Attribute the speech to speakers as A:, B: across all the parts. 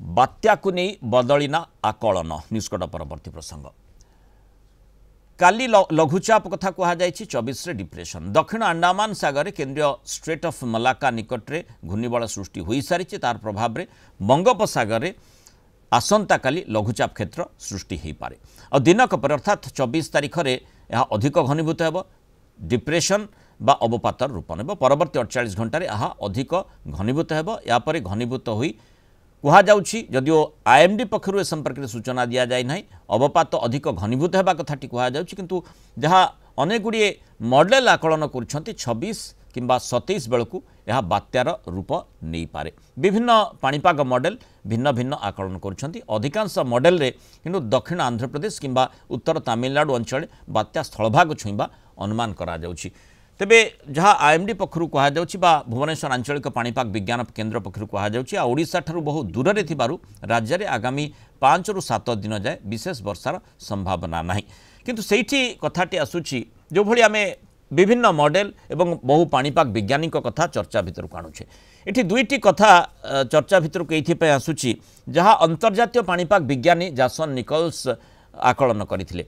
A: बात्या को नहीं बदलिना आकलन न्यूजकट परवर्ती प्रसंग काली लघुचाप कथा कहुई 24 डिप्रेशन दक्षिण अंडमान सागर केन्द्रीय स्ट्रेट ऑफ मलाक्का निकट में घूर्णिबल सृष्टि हो सारी तार प्रभाव में बंगोपसागर में आसंता काली लघुचाप क्षेत्र सृष्टि हो पारे और दिनक पर अर्थात 24 तारीख में यह अधिक घनीभूत हो डिप्रेशन बा अवपातर रूप ने परवर्ती 48 घंटे यह अधिक घनीभूत हो यापर घनीभूत हो कहुच्छी जदिओ आईएमडी पक्षर ए संपर्क में सूचना दि जाए ना अवपात अधिक घनीभूत होगा कथाटी कहुच्छी किंतु जहाँ अनेक गुड़िए मॉडल आकलन कर 26 किंबा 27 बेलू यह बात्यार रूप नहीं पारे विभिन्न पाणीपाग मॉडल भिन्न भिन्न आकलन कर अधिकांश मॉडल रे किंतु दक्षिण आंध्र प्रदेश किंबा उत्तर तमिलनाडु अंचल बात्या स्थलभाग छुईबा अनुमान करा जाउछि तेबे जहाँ आईएमडी पक्षर कहुच्छा भुवनेश्वर आंचलिक पाणीपाग विज्ञान केन्द्र पक्षर कहुच्छा ओडिशा ठारू बहु दूर रे थिबारु राज्य में आगामी 5 ରୁ 7 दिन जाए विशेष वर्षार संभावना नहीं किंतु सेठी कथाटी आसुछि जो भली आमे विभिन्न मॉडल एवं बहु पाणीपाग वैज्ञानिक कथा चर्चा भितर को आणुछे एठी दुईटी कथा चर्चा भितर को एथि आसुछि जहाँ अंतर्जातीय पाणीपाग विज्ञानी जैसन निकोल्स आकलन करथिले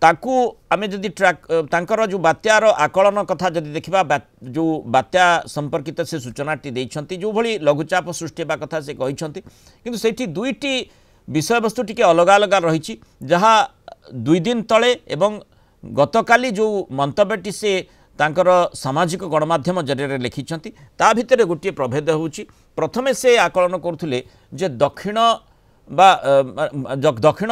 A: ताकू आमे जदि ट्रैक तांकर जो बात्यार आकलन कथा जदि देखिबा जो बात्या संपर्कित से सूचनाटी देइछंती जो भली लघुचाप सृष्टि बा कथा से कहिछंती किंतु सेठी दुईटी विषय वस्तु टिके अलग अलग रहिछि जहाँ 2 दिन तले एवं गतकाली जो मंतव्यटी से तांकर सामाजिक गणमाध्यम जरिए लिखिछंती ता भितर गोटे प्रभेद होउछि प्रथमे से आकलन करुथुले जे दक्षिण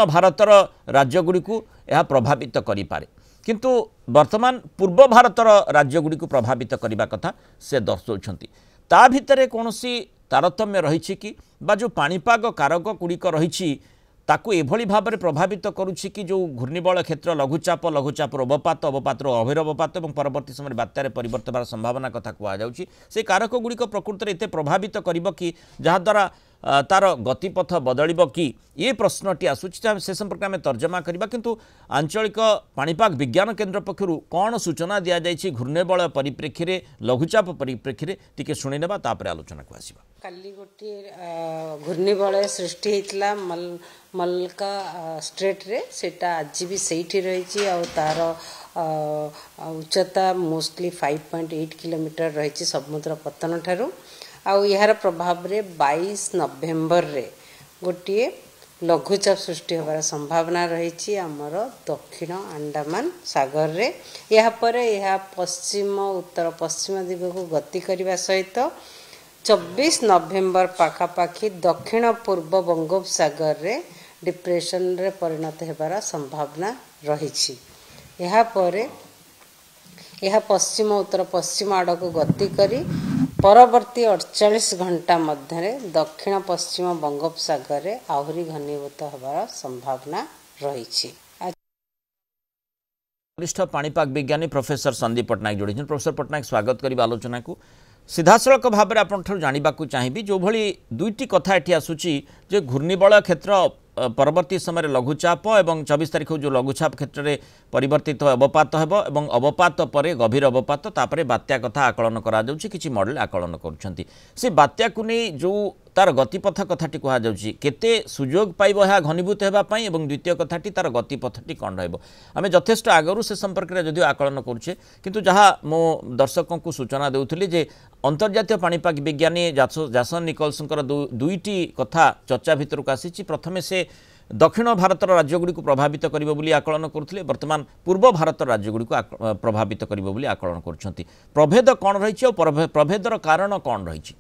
A: भारतर राज्यगुड़ी को यह प्रभावित करि पारे किंतु वर्तमान पूर्व भारतर राज्यगुड़ी को प्रभावित करने कथा से दर्शाउछंती ता भितर कौनसी तारतम्य रही कि बा जो पाणीपाग कारक गुड़िक रही ताकू एभली भाव में प्रभावित करुच्ची कि जो घूर्णिबल क्षेत्र लघुचाप अवपात अवपातर अभिरवपात और परवर्ती समय बात्यार परिवर्तन होवार संभावना कथा कहुच्छी से कारक गुड़िक प्रकृति एत प्रभावित कर कि जहाद्वारा तार गतिपथ बदल कि ये प्रश्नटी आसूची से संपर्क में तर्जमा करवा किंतु आंचलिक पाणीपाग विज्ञान केन्द्र पक्षर कौन सूचना दि जाए घूर्णिबल परिप्रेक्षी में लघुचाप परिप्रेक्षी में टिके शुणी नेबा तापर आलोचना को आसीबा
B: काली गोटे घूर्णिबल सृष्टि होता मलका स्ट्रेट रे सेटा आज भी सेठी रही और तार उच्चता मोस्टली 5.8 किलोमीटर रही समुद्र पतन ठारू आउ यार प्रभाव रे 22 नवेम्बर रे गोटे लघुचाप सृष्टि होबार संभावना रही आमर दक्षिण अंडमान सागर रे या परे यह पश्चिम उत्तर पश्चिम दिग को गति करने सहित 24 नवेम्बर पाखापाखि दक्षिण पूर्व बंगोपसागर रे डिप्रेशन रे परिणत होबार संभावना रही यह पश्चिम उत्तर पश्चिम आड़ को गति करी परवर्ती 48 घंटा मध्य दक्षिण पश्चिम बंगोपसागर रे आहुरी घनीभूत होबार संभावना रही।
A: वरिष्ठ पाणीपाग विज्ञानी प्रोफेसर संदीप पट्टनायक जोड़ी प्रोफेसर पट्टनायक स्वागत करी आलोचना को सीधासलख भाव में आपंठ जानवा चाहिए जो भली दुईटी कथा ये आसूची जे घूर्णिबल क्षेत्र परवर्ती समय लघुचाप एवं 24 तारीख जो लघुचाप क्षेत्र में परिवर्तित अवपात हेब एवं अवपात पर गभीर अवपात तापर बात्या कथा आकलन करा जाउछि किछि मॉडल आकलन करुछंती से बात्या को नहीं जो तार गतिपथ कथाटी कहुच्छी केते सुजोग पाइब यह घनीभूत होगापाई और द्वितीय कथाटी तार गतिपथटी कौन रमें यथेष्ट आगु से संपर्क में जदिव आकलन करुचे किंतु जहाँ मो दर्शकों को सूचना देउथली जे अंतर्जातीय पाणीपाग विज्ञानी जैसन निकोल्संकर दुईटी कथा चर्चा भितर को आसी प्रथमे से दक्षिण भारतर राज्यगुड़ी को प्रभावित करिबो आकलन करुले वर्तमान पूर्व भारत राज्यगुड़ी को प्रभावित करिबो आकलन करुछंती प्रभेद कौन रही और प्रभेदर कारण कौन रही।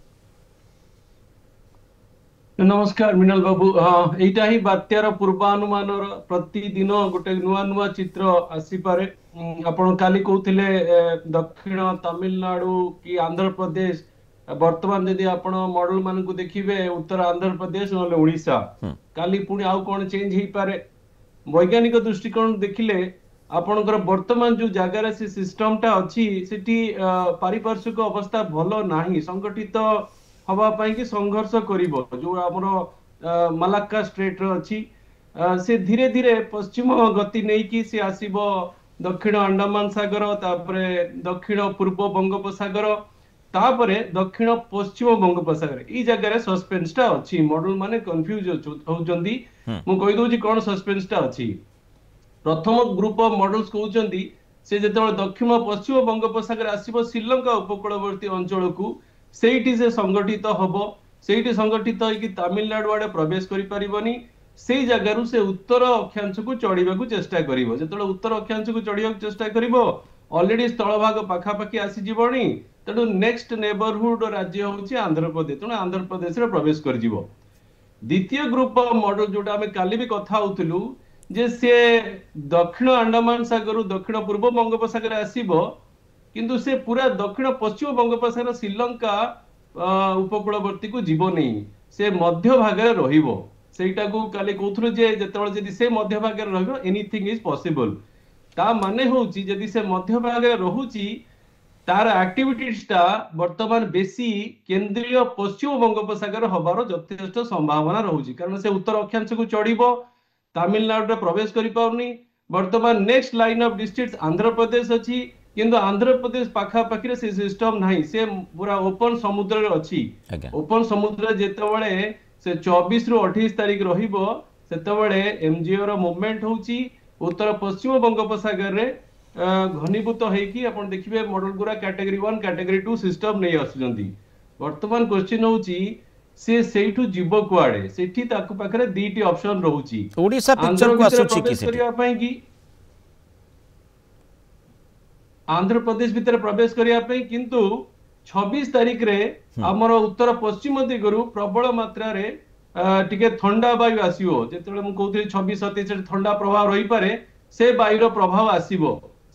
C: नमस्कार मिनल बाबू हाँ यहीटा ही बात्यार पूर्वानुमान प्रतिदिन गोटे नुआ नुआ चित्र आसीपे आपण काली कहते दक्षिण तमिलनाडु कि आंध्र प्रदेश वर्तमान जदि आपण मॉडल मान को देखिए उत्तर आंध्र प्रदेश ना ओडिशा काली पुणी आउ कौन चेंज हो पारे वैज्ञानिक दृष्टिकोण देखिले आपणकर वर्तमान जो जगार से सिस्टमटा अच्छी सेठी पारिपार्श्विक अवस्था भल नाही संगठित हवा पाई कि संघर्ष करिवो जो हमरो मलाक्का स्ट्रेट रो अछि से धीरे धीरे पश्चिम गति नहीं कि से आसीबो दक्षिण अंडमान सागर तापरे दक्षिण पूर्व बंगोपसागर तापरे दक्षिण पश्चिम बंगोपसागर ई जगह सस्पेंस टा अछि मॉडल माने कंफ्यूज होउचंदी मु कहि दोची कोन सस्पेंस टा अछि प्रथम ग्रुप ऑफ मॉडल्स कहउचंदी से जेतेबेले दक्षिण पश्चिम बंगोपसागर आसीबो श्रीलंका उपकूलवर्ती अंचल को सेठी से संगठित हबो सेठी संगठित होइकी तमिलनाडु आडे प्रवेश करि परिबनी सेई जगह से उत्तर अक्षांश को चढ़ीबा को चेष्टा करिवो जेतेबेले उत्तर अक्षांश को चढ़ीबा को चेष्टा करिवो ऑलरेडी स्थल भाग पाखा पाखी आसी जीवनी तेणु नेक्स्ट नेबरहुड राज्य होची आंध्र प्रदेश तेणु आंध्र प्रदेश रे प्रवेश कर जीवो द्वितीय ग्रुप ऑफ मॉडल जोटा हमें काली भी कथा होतलु जे से दक्षिण अंडमान सागर दक्षिण पूर्व बंगोपसागर आसीबो किंतु से पूरा दक्षिण पश्चिम बंगोपसागर श्रीलंका उपकूलवर्ती को जीव नहीं से मध्य भागरे रहिबो सेटा को काली कहथुल जे जेतेबेले जदी से मध्य भागरे रहिबो एनीथिंग इज पॉसिबल ता माने होची जदी से मध्य भागरे रहुची तार एक्टिविटीज टा वर्तमान बेसी केंद्रीय पश्चिम बंगोपसागर हबार यथेष्ट संभावना रहुची कारण से उत्तर अक्षांश को चढ़ीबो तमिलनाडु रे प्रवेश करि पाउनी वर्तमान next line of districts Andhra Pradesh अछि किंतु आंध्र प्रदेश पाखा पाखी रे से सिस्टम नाही से पूरा ओपन समुद्र रे अछि ओपन समुद्र जेतेबेले से 24 रु 28 तारिख रहिबो सेतेबेले एमजीओ रो मूवमेंट होउची उत्तर पश्चिम बंगोपसागर रे घनीभूत होइकी आपण देखिबे मॉडल गुरा कैटेगरी 1 कैटेगरी 2 सिस्टम नै आसुजंदी वर्तमान क्वेश्चन होउची से सेठु जीव कुआडे सेठी ताकु पाखरे दीटी ऑप्शन रहउची
A: ओडिसा पिक्चर को आसुची कि सेठी
C: करिया पई कि आंध्र प्रदेश भीतर प्रवेश करिया पई किंतु 26 तारिख रे हमर उत्तर पश्चिम दिगरु प्रबल मात्रा रे टिके ठंडा वायु आसीबो जेतेले मु कहउथि 26 27 ठंडा प्रभाव रही पारे से वायुर प्रभाव आसीबो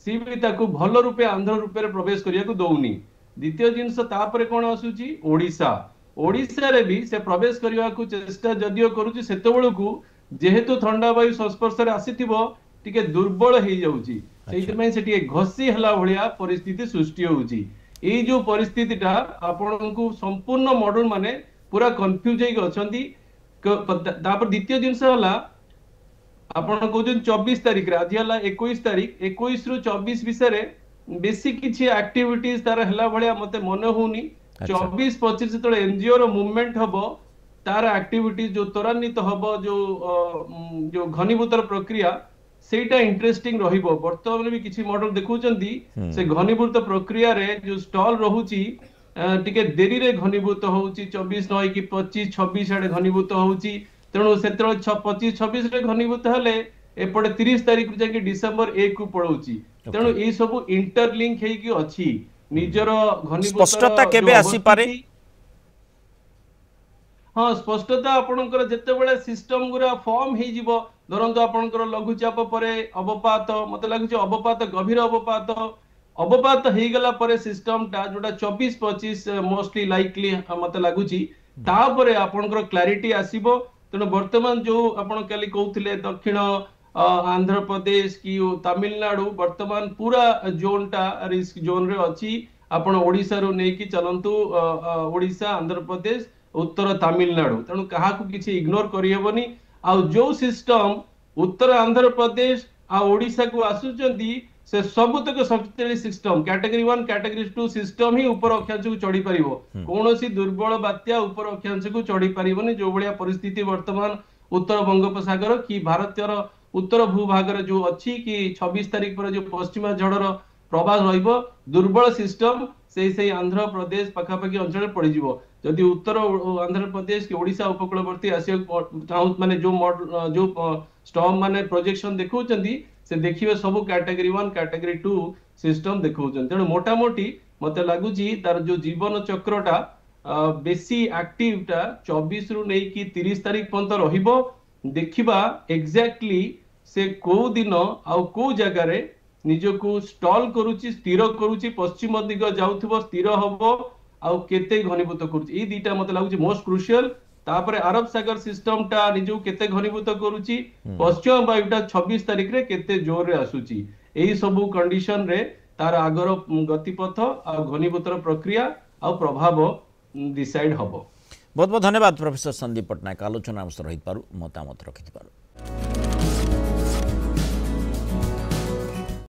C: सी भी ताकु भल रूपे आंध्र रूपे प्रवेश करिया को दउनी द्वितीय जिंस तापरे कोन आसुची ओडिसा ओडिसा रे भी से प्रवेश करने को चेष्टा जदियो करूची सेतेबेल को जेहेतु ठंडा वायु संस्पर्श रे आसीथिबो टिके दुर्बल हे जाउची सेति में से टिके घसी हला भलिया परिस्थिति सृष्टि होउची ए जो परिस्थिति टा आपन को संपूर्ण मॉडल माने पूरा कंफ्यूज हे अछंती तापर द्वितीय जिंस हला आपन कहउछन 24 तारिख रे आज हला 21 तारिख 21 रु 24 विषय रे बेसी किछि एक्टिविटीज तार हला भलिया मते मन होउनी 24-25 जो एनजीओ रो मूवमेंट हबो तार एक्टिविटीज जो त्वरान्वित हबो जो घनीभूत प्रक्रिया सेटा इंटरेस्टिंग रहिबो वर्तमान भी किछि मॉडल देखउचंदी से घनीभूत प्रक्रिया रे जो स्टॉल रहउची टिके देरी रे घनीभूत होउची 24 नय कि 25 26 आडे घनीभूत होउची तेणु सेतरो 25 26 रे घनीभूत हले एपटे 30 तारिख जाके डिसेंबर 1 को पड़ौची तेणु ए सब इंटरलिंक हेई कि अछि निजर घनीभूत
A: स्पष्टता केबे आसी पारे
C: हां स्पष्टता आपनकर जेतेबेले सिस्टम गुरा फॉर्म हे जिवो धरंतो आपनकर लघुचाप परे अवपात मते लागुची अवपात गभीर अवपात हे गला परे सिस्टम टा जोटा 24 25 मोस्टली लाइकली मते लागुची ता परे आपनकर क्लैरिटी आसीबो तेनो वर्तमान जो आपण काली कहउथिले दक्षिण आंध्र प्रदेश की तमिलनाडु वर्तमान पूरा जोन टा रिस्क जोन रे अछि आपण ओडिसा रो नै कि चलंतु ओडिसा आंध्र प्रदेश उत्तर तमिलनाडु तेणु कहा को किछि इग्नोर करियबनी आ जो सिस्टम उत्तर आंध्र प्रदेश आ ओडिसा को आसुचंदी से सबतक शक्तिशाली सिस्टम कैटेगरी 1 कैटेगरी 2 सिस्टम ही ऊपर अक्षांश को चढ़ी परिबो कोनोसी दुर्बल बात्या ऊपर अक्षांश को चढ़ी परिबोनी जो बलिया परिस्थिति वर्तमान उत्तर बंगोपसागर की भारतीय उत्तर भूभाग रे जो अछि कि 26 तारिख पर जो पश्चिमा झड़र प्रभाव रहिबो दुर्बल सिस्टम से आंध्र प्रदेश पाखापाखी अंचल पड़ जीवो जदि उत्तर आंध्र प्रदेश के ओडिशा उपकूलवर्ती आसिया माने जो स्टॉर्म माने प्रोजेक्शन देखौचंदी से देखिबे सब कैटेगरी 1 कैटेगरी 2 सिस्टम देखौचंदी तेणु मोटा मोटी मते लागुची तार जो जीवन चक्रटा बेसी एक्टिव टा 24 रु नै कि 30 तारिख पर्यंत रहिबो देखिबा एग्जैक्टली से को दिन आ को जगह रे निजको स्टॉल करूची स्थिर करूची पश्चिम दिग जाउथबो स्थिर हबो आ केते घनीभूत करूची ए दीटा मते लागुची मोस्ट क्रुशियल तापरे अरब सागर सिस्टम टा निजो केते घनीभूत करूची पश्चिम वायुटा 26 तारिख रे केते जोर रे आसुची एही सब कंडीशन रे तार आगर गतिपथ आ घनीभूतर प्रक्रिया आ प्रभाव डिसाइड हबो।
A: बहुत बहुत धन्यवाद प्रोफेसर संदीप पटनायक आलोचना रही मतामत रखि।